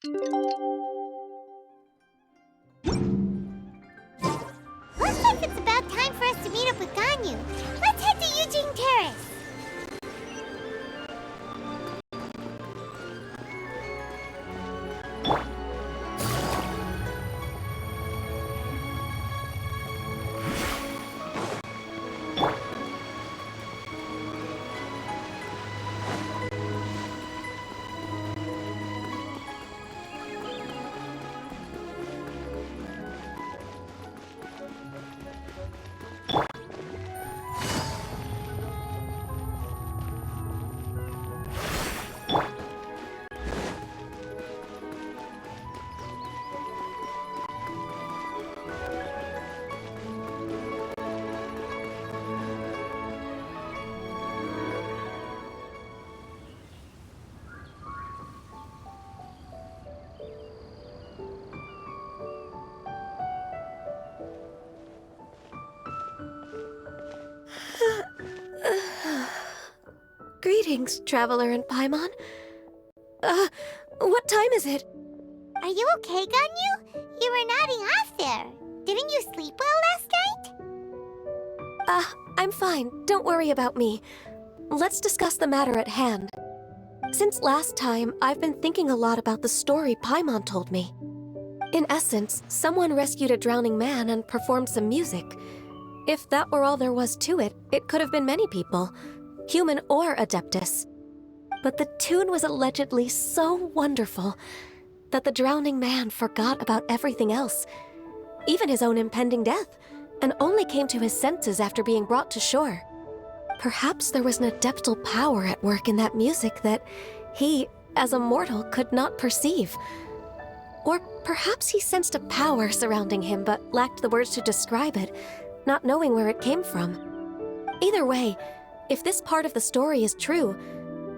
Looks like it's about time for us to meet up with Ganyu. Let's head to Eugene Terrace. Greetings, Traveler and Paimon. What time is it? Are you okay, Ganyu? You were nodding off there. Didn't you sleep well last night? I'm fine. Don't worry about me. Let's discuss the matter at hand. Since last time, I've been thinking a lot about the story Paimon told me. In essence, someone rescued a drowning man and performed some music. If that were all there was to it, it could have been many people, human or Adeptus. But the tune was allegedly so wonderful that the drowning man forgot about everything else, even his own impending death, and only came to his senses after being brought to shore. Perhaps there was an adeptal power at work in that music that he, as a mortal, could not perceive. Or perhaps he sensed a power surrounding him but lacked the words to describe it, not knowing where it came from. Either way, if this part of the story is true,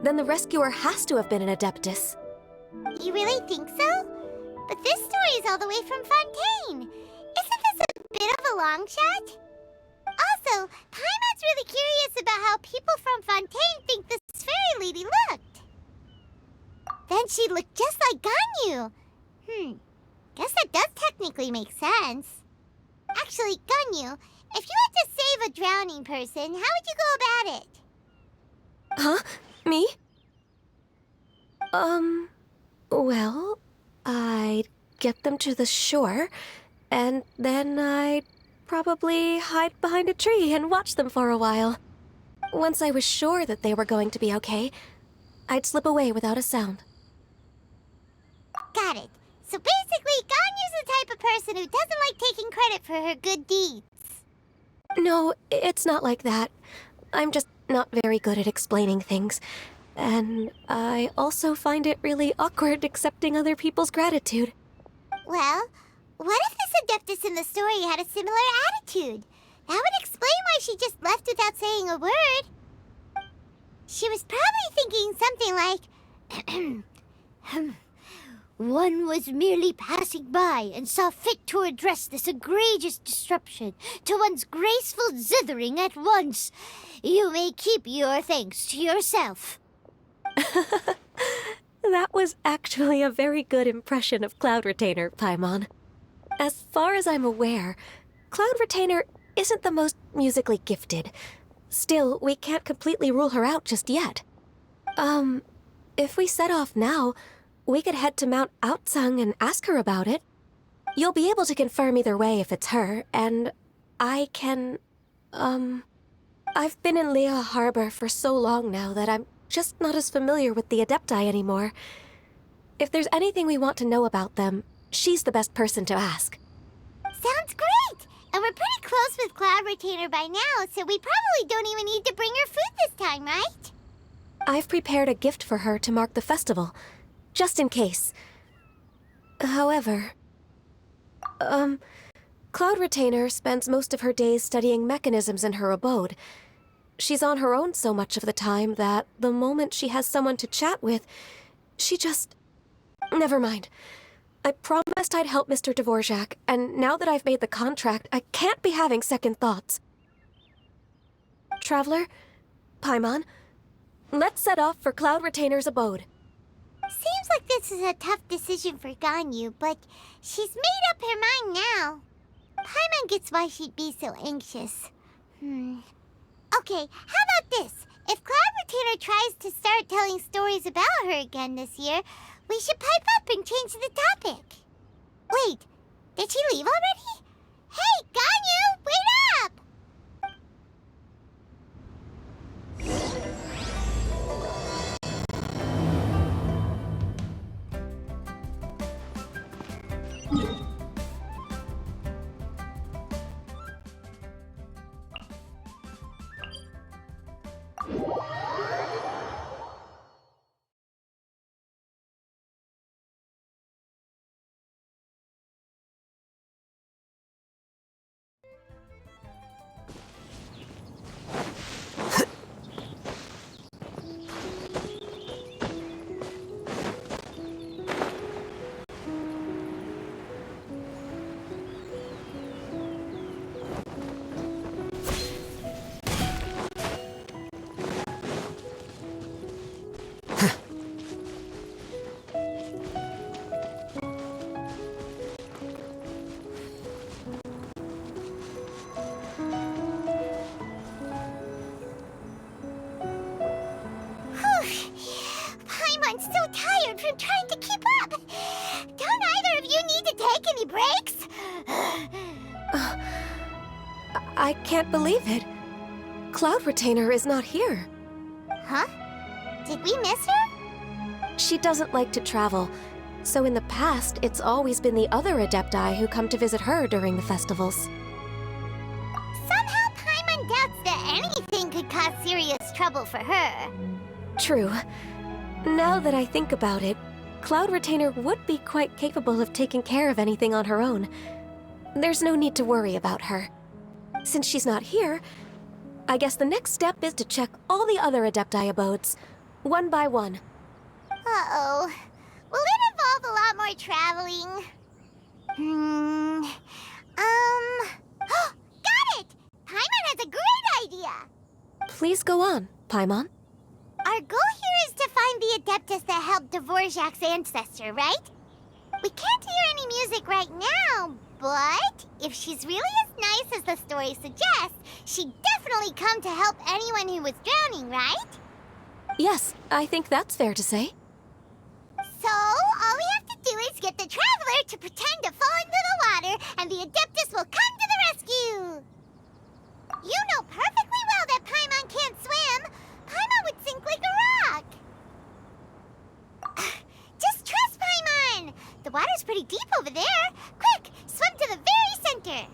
then the rescuer has to have been an Adeptus. You really think so? But this story is all the way from Fontaine. Isn't this a bit of a long shot? Also, Paimon's really curious about how people from Fontaine think this fairy lady looked. Then she looked just like Ganyu. Guess that does technically make sense. Actually, Ganyu, if you had to save a drowning person, how would you go about it? Huh? Me? Well, I'd get them to the shore, and then I'd probably hide behind a tree and watch them for a while. Once I was sure that they were going to be okay, I'd slip away without a sound. Got it. So basically, Ganyu's the type of person who doesn't like taking credit for her good deeds. No, it's not like that. I'm just not very good at explaining things. And I also find it really awkward accepting other people's gratitude. Well, what if this Adeptus in the story had a similar attitude? That would explain why she just left without saying a word. She was probably thinking something like, one was merely passing by and saw fit to address this egregious disruption to one's graceful zithering at once. You may keep your thanks to yourself. That was actually a very good impression of Cloud Retainer, Paimon. As far as I'm aware, Cloud Retainer isn't the most musically gifted. Still, we can't completely rule her out just yet. If we set off now, we could head to Mount Outsung and ask her about it. You'll be able to confirm either way if it's her, and I can, I've been in Lea Harbor for so long now that I'm just not as familiar with the Adepti anymore. If there's anything we want to know about them, she's the best person to ask. Sounds great! And we're pretty close with Cloud Retainer by now, so we probably don't even need to bring her food this time, right? I've prepared a gift for her to mark the festival, just in case. However, Cloud Retainer spends most of her days studying mechanisms in her abode. She's on her own so much of the time that the moment she has someone to chat with, she just... Never mind. I promised I'd help Mr. Dvorak, and now that I've made the contract, I can't be having second thoughts. Traveler, Paimon, let's set off for Cloud Retainer's abode. Seems like this is a tough decision for Ganyu, but she's made up her mind now. Paimon gets why she'd be so anxious. Okay, how about this? If Cloud Retainer tries to start telling stories about her again this year, we should pipe up and change the topic. Wait, did she leave already? Hey, Ganyu, wait up! Paimon's so tired from trying to keep up. Don't either of you need to take any breaks? I can't believe it. Cloud Retainer is not here. Huh? Did we miss her? She doesn't like to travel, so in the past, it's always been the other Adepti who come to visit her during the festivals. Somehow Paimon doubts that anything could cause serious trouble for her. True. Now that I think about it, Cloud Retainer would be quite capable of taking care of anything on her own. There's no need to worry about her. Since she's not here, I guess the next step is to check all the other Adepti abodes, one by one. Uh-oh. Will it involve a lot more traveling? Got it! Paimon has a great idea! Please go on, Paimon. Our goal here is to find the Adeptus that helped Dvorak's ancestor, right? We can't hear any music right now, but if she's really as nice as the story suggests, she'd definitely come to help anyone who was drowning, right? Yes, I think that's fair to say. So, all we have to do is get the Traveler to pretend to fall into the water, and the Adeptus will come to the rescue! You know perfectly well that Paimon can't swim! Paimon would sink like a rock! Just trust Paimon! The water's pretty deep over there! Quick, swim to the very center!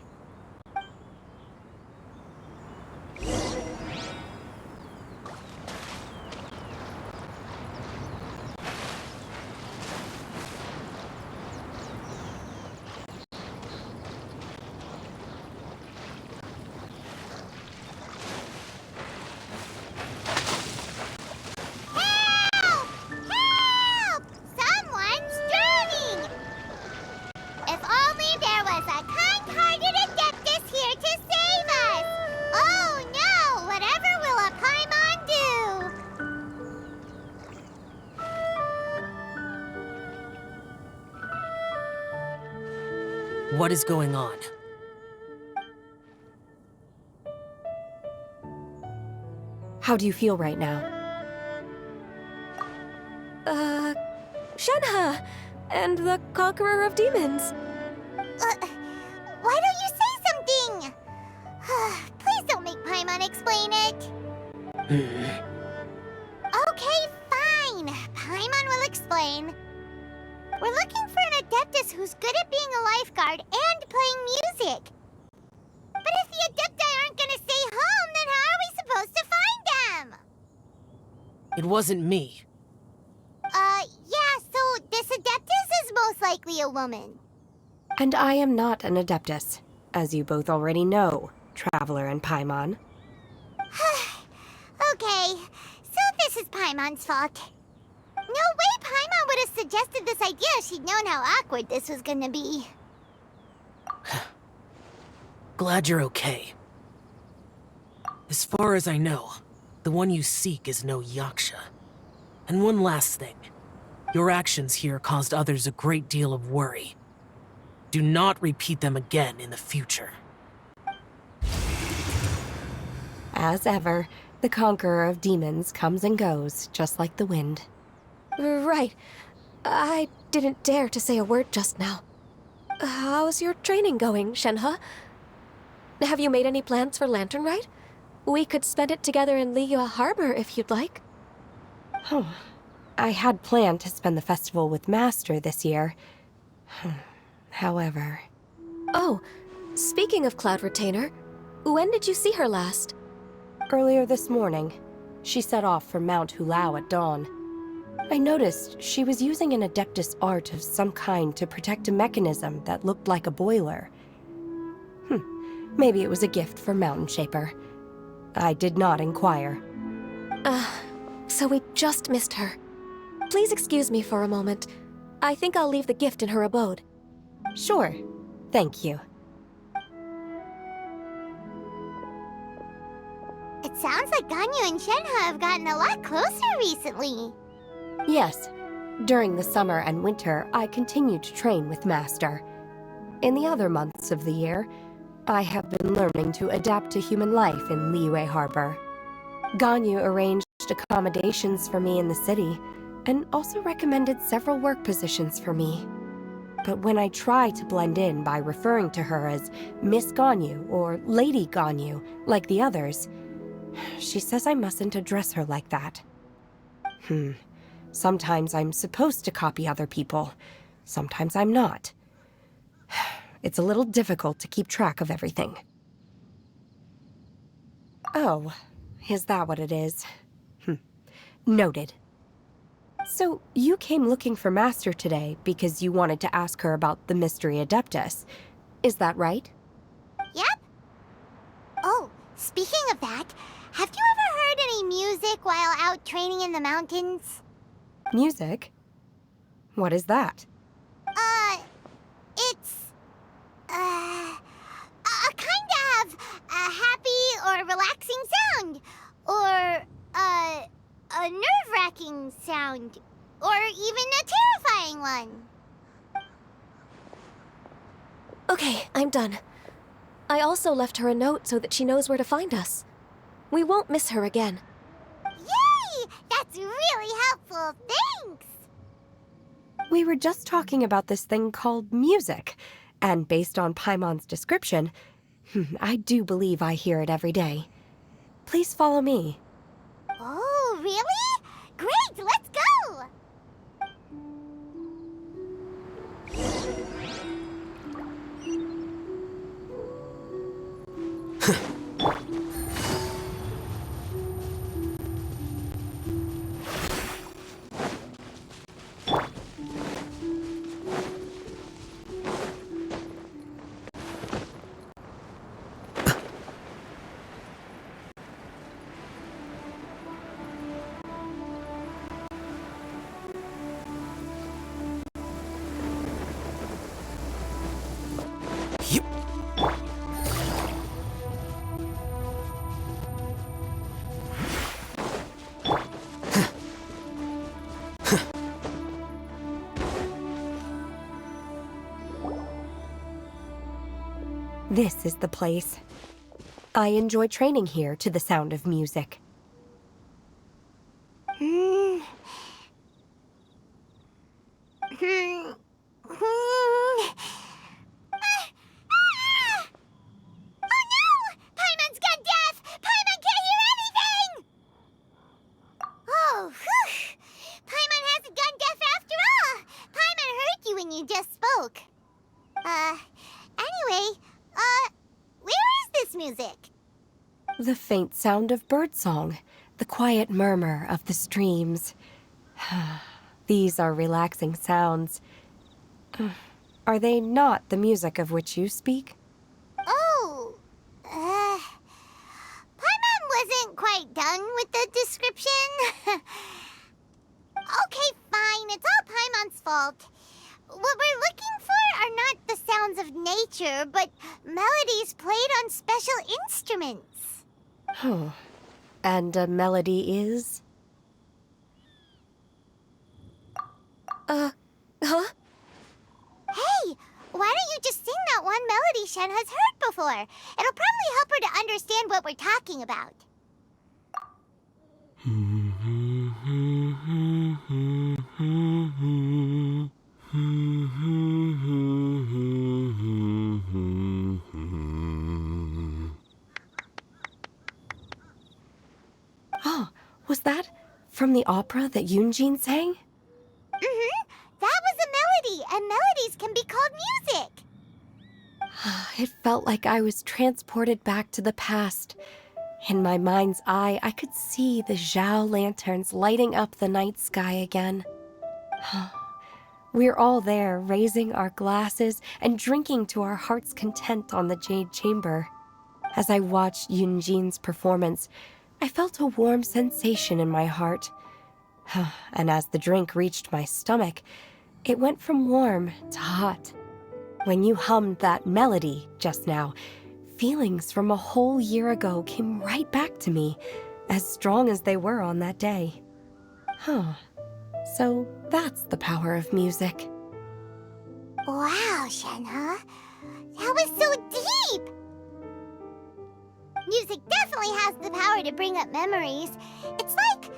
Help! Help! Someone's drowning! If only there was a kind-hearted Adeptus here to save us! Oh no! Whatever will a Paimon do? What is going on? How do you feel right now? Shenhe! And the Conqueror of Demons! Why don't you say something? Please don't make Paimon explain it. Okay, fine. Paimon will explain. We're looking for an Adeptus who's good at being a lifeguard and playing music. But if the Adepti aren't gonna stay home, then how are we supposed to find them? It wasn't me. Yeah, so this Adeptus is most likely a woman. And I am not an Adeptus, as you both already know, Traveler and Paimon. Okay, so this is Paimon's fault. No way Paimon would have suggested this idea if she'd known how awkward this was gonna be. Glad you're okay. As far as I know, the one you seek is no Yaksha. And one last thing. Your actions here caused others a great deal of worry. Do not repeat them again in the future. As ever, the conqueror of demons comes and goes, just like the wind. Right. I didn't dare to say a word just now. How's your training going, Shenhe? Have you made any plans for Lantern Rite? We could spend it together in Liyue Harbor if you'd like. Oh, I had planned to spend the festival with Master this year. However... Oh, speaking of Cloud Retainer, when did you see her last? Earlier this morning, she set off for Mount Hulao at dawn. I noticed she was using an Adeptus art of some kind to protect a mechanism that looked like a boiler. Maybe it was a gift for Mountain Shaper. I did not inquire. So we just missed her. Please excuse me for a moment. I think I'll leave the gift in her abode. Sure. Thank you. It sounds like Ganyu and Shenhe have gotten a lot closer recently. Yes. During the summer and winter, I continued to train with Master. In the other months of the year, I have been learning to adapt to human life in Liyue Harbor. Ganyu arranged accommodations for me in the city, and also recommended several work positions for me. But when I try to blend in by referring to her as Miss Ganyu or Lady Ganyu, like the others, she says I mustn't address her like that. Sometimes I'm supposed to copy other people. Sometimes I'm not. It's a little difficult to keep track of everything. Oh, is that what it is? Noted. So, you came looking for Master today because you wanted to ask her about the Mystery Adeptus. Is that right? Yep. Oh, speaking of that, have you ever heard any music while out training in the mountains? Music? What is that? It's... a kind of a happy or relaxing sound. Or, a nerve-wracking sound. Or even a terrifying one. Okay, I'm done. I also left her a note so that she knows where to find us. We won't miss her again. Yay! That's really helpful. Thanks! We were just talking about this thing called music, and based on Paimon's description, I do believe I hear it every day. Please follow me. Oh, really? Great, let's go! This is the place. I enjoy training here to the sound of music. The faint sound of birdsong, the quiet murmur of the streams. These are relaxing sounds. Are they not the music of which you speak? Oh, Paimon wasn't quite done with the description. Okay, fine, it's all Paimon's fault. What we're looking for are not the sounds of nature, but melodies played on special instruments. Oh, and a melody is? Huh? Hey, why don't you just sing that one melody Shen has heard before? It'll probably help her to understand what we're talking about. Oh, was that from the opera that Yunjin sang? Mm-hmm. That was a melody, and melodies can be called music. It felt like I was transported back to the past. In my mind's eye, I could see the Zhao lanterns lighting up the night sky again. We're all there, raising our glasses and drinking to our heart's content on the Jade Chamber. As I watched Yunjin's performance, I felt a warm sensation in my heart. And as the drink reached my stomach, it went from warm to hot. When you hummed that melody just now, feelings from a whole year ago came right back to me, as strong as they were on that day. So that's the power of music. Wow, Shenhe. That was so deep! Music definitely has the power to bring up memories. It's like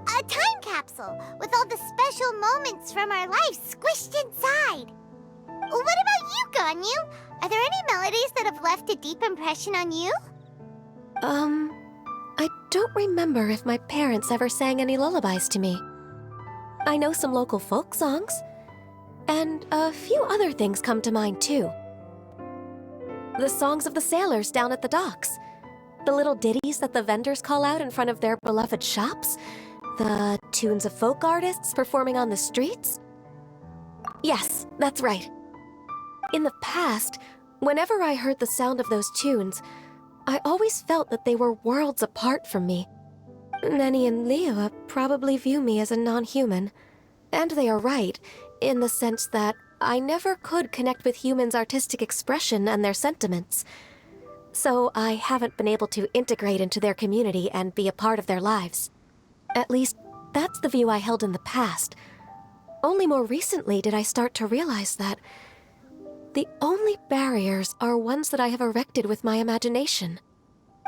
a time capsule with all the special moments from our lives squished inside. What about you, Ganyu? Are there any melodies that have left a deep impression on you? I don't remember if my parents ever sang any lullabies to me. I know some local folk songs, and a few other things come to mind too. The songs of the sailors down at the docks, the little ditties that the vendors call out in front of their beloved shops, the tunes of folk artists performing on the streets. Yes, that's right. In the past, whenever I heard the sound of those tunes, I always felt that they were worlds apart from me. Nenny and Liyue probably view me as a non-human. And they are right, in the sense that I never could connect with humans' artistic expression and their sentiments. So I haven't been able to integrate into their community and be a part of their lives. At least, that's the view I held in the past. Only more recently did I start to realize that the only barriers are ones that I have erected with my imagination.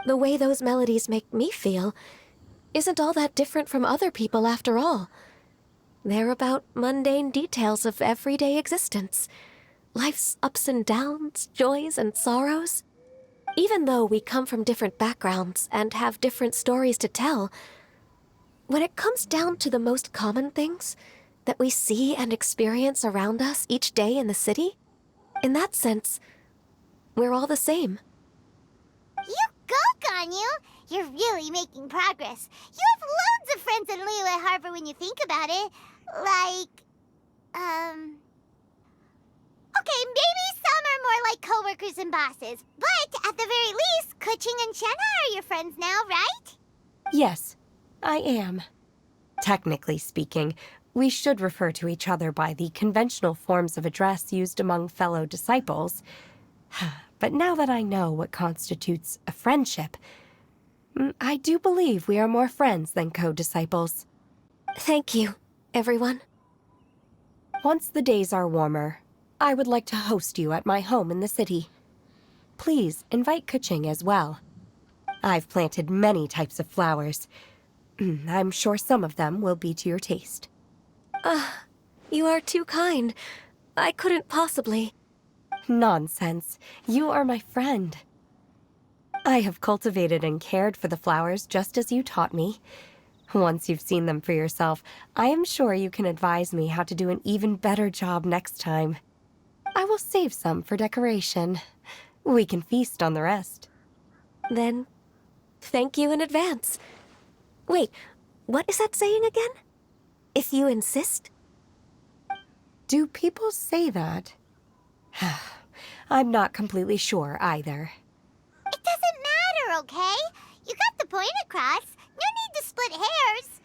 The way those melodies make me feel isn't all that different from other people after all. They're about mundane details of everyday existence. Life's ups and downs, joys and sorrows. Even though we come from different backgrounds and have different stories to tell, when it comes down to the most common things that we see and experience around us each day in the city, in that sense, we're all the same. You go, Ganyu! You're really making progress. You have loads of friends in Liyue Harbor when you think about it. Okay, maybe some are more like coworkers and bosses. But at the very least, Keqing and Shenhe are your friends now, right? Yes, I am. Technically speaking, we should refer to each other by the conventional forms of address used among fellow disciples. But now that I know what constitutes a friendship, I do believe we are more friends than co-disciples. Thank you, everyone. Once the days are warmer, I would like to host you at my home in the city. Please invite Keqing as well. I've planted many types of flowers. I'm sure some of them will be to your taste. You are too kind. I couldn't possibly. Nonsense. You are my friend. I have cultivated and cared for the flowers just as you taught me. Once you've seen them for yourself, I am sure you can advise me how to do an even better job next time. I will save some for decoration. We can feast on the rest. Then, thank you in advance. Wait, what is that saying again? If you insist? Do people say that? I'm not completely sure either. It doesn't matter, okay? You got the point across. No need to split hairs.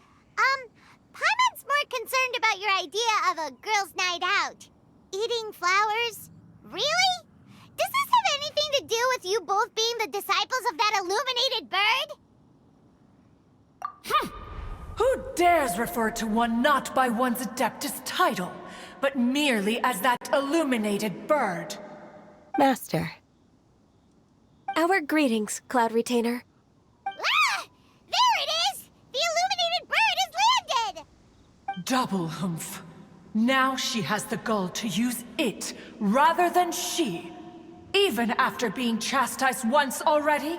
Paimon's more concerned about your idea of a girls' night out. Eating flowers? Really? Does this have anything to do with you both being the disciples of that illuminated bird? Who dares refer to one not by one's Adeptus title? but merely as that illuminated bird. Master. Our greetings, Cloud Retainer. Ah! There it is! The illuminated bird has landed! Double humph. Now she has the gall to use it rather than she. Even after being chastised once already?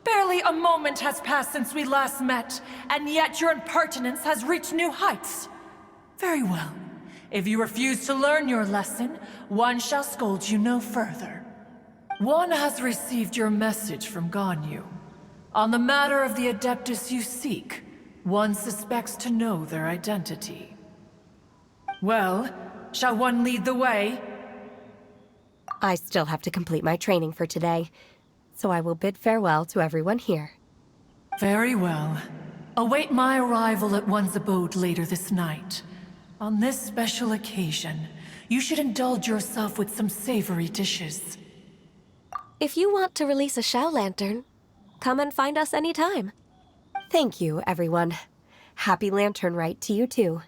Barely a moment has passed since we last met, and yet your impertinence has reached new heights. Very well. If you refuse to learn your lesson, one shall scold you no further. One has received your message from Ganyu. On the matter of the Adeptus you seek, one suspects to know their identity. Well, shall one lead the way? I still have to complete my training for today, so I will bid farewell to everyone here. Very well. Await my arrival at one's abode later this night. On this special occasion, you should indulge yourself with some savory dishes. If you want to release a Shao Lantern, come and find us anytime. Thank you, everyone. Happy Lantern Rite to you too.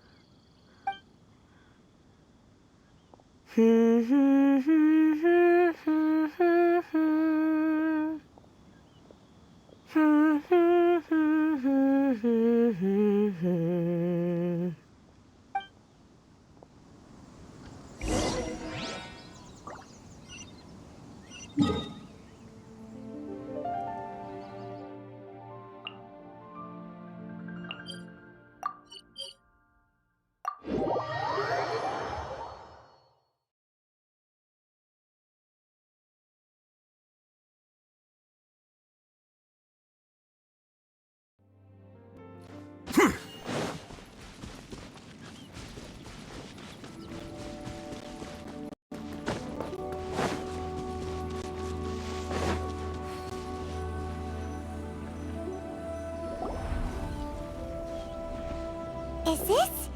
Is this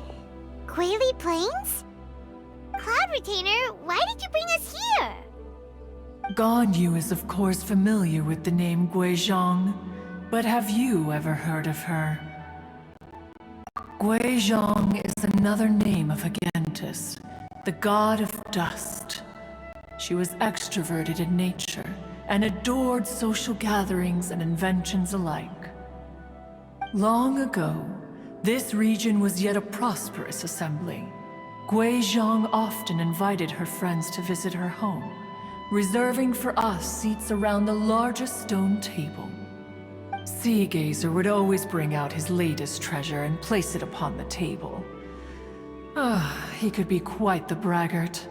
Guili Plains? Cloud Retainer, why did you bring us here? Ganyu is of course familiar with the name Guizhong, but have you ever heard of her? Guizhong is another name of Agentis, the god of dust. She was extroverted in nature and adored social gatherings and inventions alike. Long ago, this region was yet a prosperous assembly. Guizhong often invited her friends to visit her home, reserving for us seats around the largest stone table. Seagazer would always bring out his latest treasure and place it upon the table. He could be quite the braggart.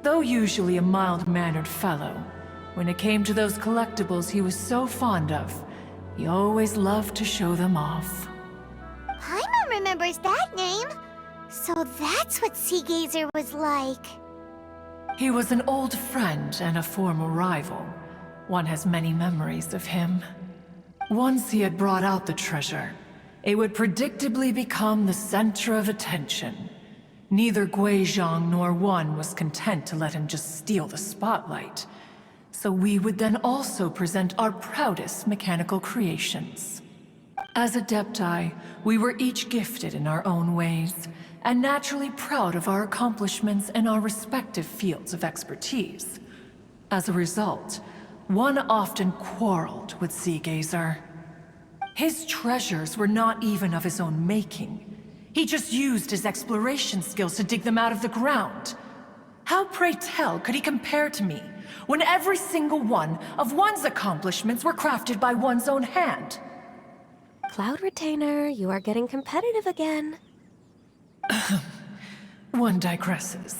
Though usually a mild-mannered fellow, when it came to those collectibles he was so fond of, he always loved to show them off. Paimon remembers that name. So that's what Seagazer was like. He was an old friend and a former rival. One has many memories of him. Once he had brought out the treasure, it would predictably become the center of attention. Neither Guizhong nor one was content to let him just steal the spotlight. So we would then also present our proudest mechanical creations. As Adepti, we were each gifted in our own ways, and naturally proud of our accomplishments in our respective fields of expertise. As a result, one often quarreled with Seagazer. His treasures were not even of his own making. He just used his exploration skills to dig them out of the ground. How, pray tell, could he compare to me, when every single one of one's accomplishments were crafted by one's own hand? Cloud Retainer, you are getting competitive again. One digresses.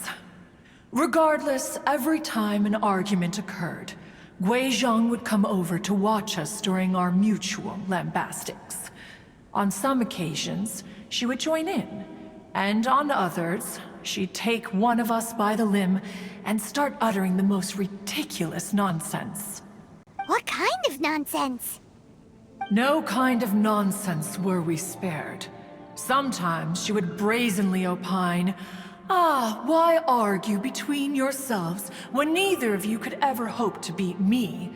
Regardless, every time an argument occurred, Guizhong would come over to watch us during our mutual lambastics. On some occasions, she would join in, and on others, she'd take one of us by the limb and start uttering the most ridiculous nonsense. What kind of nonsense? No kind of nonsense were we spared. Sometimes she would brazenly opine, why argue between yourselves when neither of you could ever hope to beat me?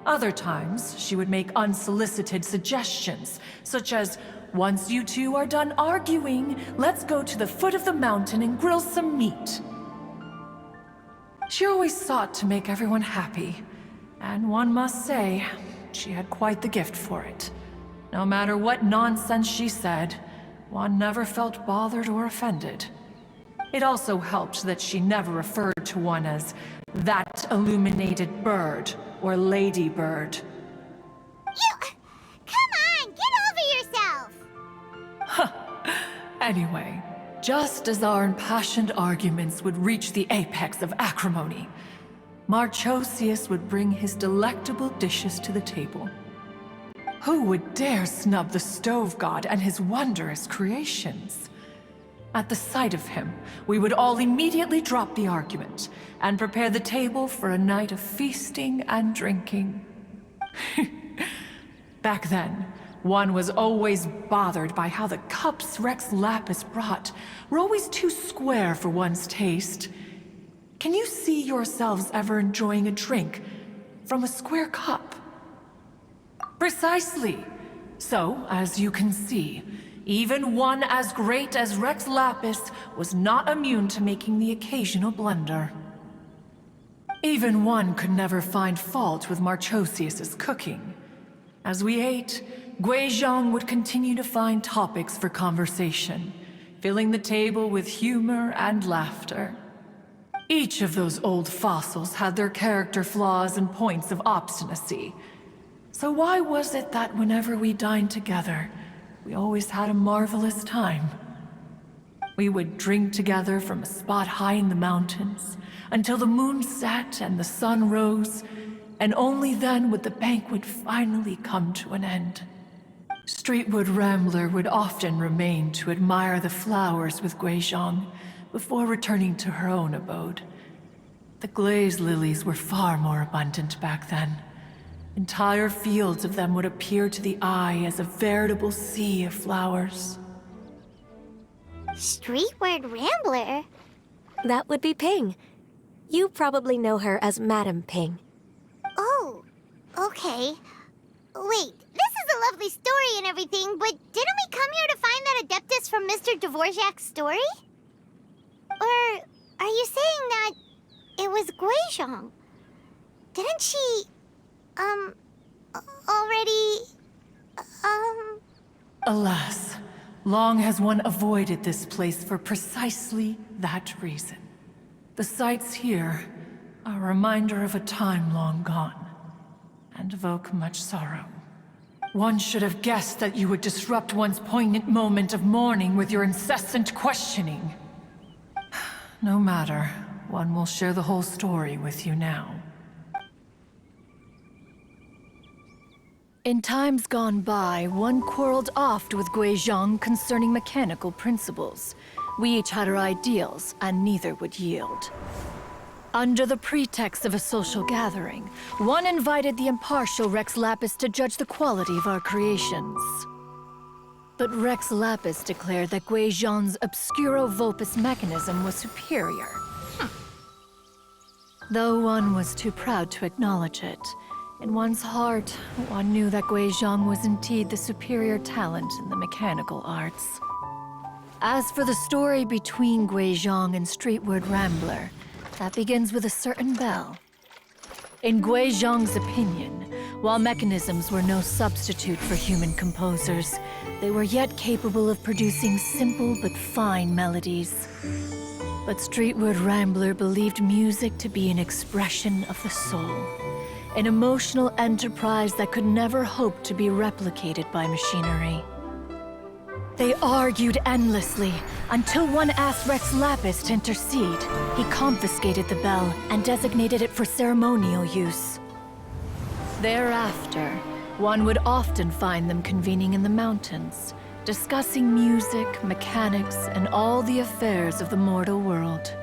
Other times, she would make unsolicited suggestions, such as, Once you two are done arguing, let's go to the foot of the mountain and grill some meat. She always sought to make everyone happy, and one must say, she had quite the gift for it. No matter what nonsense she said, one never felt bothered or offended. It also helped that she never referred to one as that illuminated bird or ladybird. Come on, get over yourself! Anyway, just as our impassioned arguments would reach the apex of acrimony, Marchosius would bring his delectable dishes to the table. Who would dare snub the stove god and his wondrous creations? At the sight of him, we would all immediately drop the argument and prepare the table for a night of feasting and drinking. Back then, one was always bothered by how the cups Rex Lapis brought were always too square for one's taste. Can you see yourselves ever enjoying a drink from a square cup? Precisely. So, as you can see, even one as great as Rex Lapis was not immune to making the occasional blunder. Even one could never find fault with Marchosius's cooking. As we ate, Guizhong would continue to find topics for conversation, filling the table with humor and laughter. Each of those old fossils had their character flaws and points of obstinacy. So why was it that whenever we dined together, we always had a marvelous time? We would drink together from a spot high in the mountains, until the moon set and the sun rose, and only then would the banquet finally come to an end. Streetwood Rambler would often remain to admire the flowers with Guizhong before returning to her own abode. The glaze lilies were far more abundant back then. Entire fields of them would appear to the eye as a veritable sea of flowers. Streetward Rambler? That would be Ping. You probably know her as Madam Ping. Oh, okay. Wait, this is a lovely story and everything, but didn't we come here to find that Adeptus from Mr. Dvorak's story? Or are you saying that it was Guizhong? Didn't she, already, Alas, long has one avoided this place for precisely that reason. The sights here are a reminder of a time long gone, and evoke much sorrow. One should have guessed that you would disrupt one's poignant moment of mourning with your incessant questioning. No matter, one will share the whole story with you now. In times gone by, one quarreled oft with Guizhong concerning mechanical principles. We each had our ideals, and neither would yield. Under the pretext of a social gathering, one invited the impartial Rex Lapis to judge the quality of our creations. But Rex Lapis declared that Guizhong's Obscuro Vulpus mechanism was superior. Though one was too proud to acknowledge it, in one's heart, one knew that Guizhong was indeed the superior talent in the mechanical arts. As for the story between Guizhong and Streetward Rambler, that begins with a certain bell. In Guizhong's opinion, while mechanisms were no substitute for human composers, they were yet capable of producing simple but fine melodies. But Streetward Rambler believed music to be an expression of the soul, an emotional enterprise that could never hope to be replicated by machinery. They argued endlessly, until one asked Rex Lapis to intercede. He confiscated the bell and designated it for ceremonial use. Thereafter, one would often find them convening in the mountains, discussing music, mechanics, and all the affairs of the mortal world.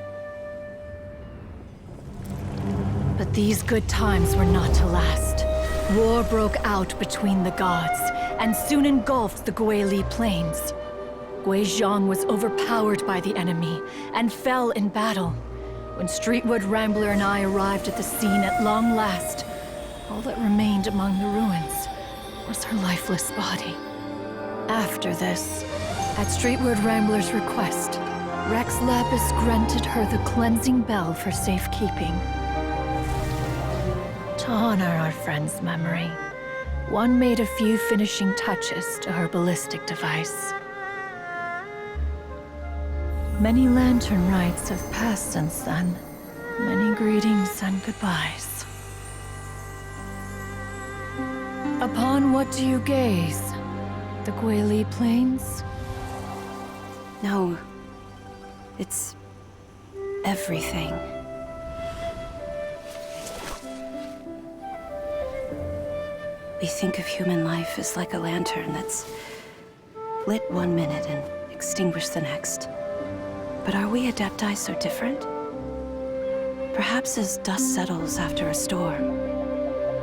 But these good times were not to last. War broke out between the gods, and soon engulfed the Guili plains. Guizhong was overpowered by the enemy, and fell in battle. When Streetwood Rambler and I arrived at the scene at long last, all that remained among the ruins was her lifeless body. After this, at Streetward Rambler's request, Rex Lapis granted her the cleansing bell for safekeeping. To honor our friend's memory, one made a few finishing touches to her ballistic device. Many lantern rites have passed since then. Many greetings and goodbyes. Upon what do you gaze? The Guili Plains? No. It's everything. We think of human life as like a lantern that's lit one minute and extinguished the next. But are we Adepti so different? Perhaps as dust settles after a storm,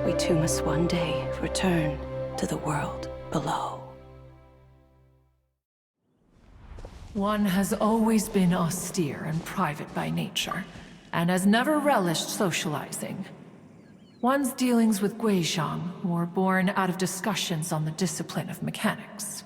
we too must one day return to the world below. One has always been austere and private by nature, and has never relished socializing. One's dealings with Guizhang were born out of discussions on the discipline of mechanics.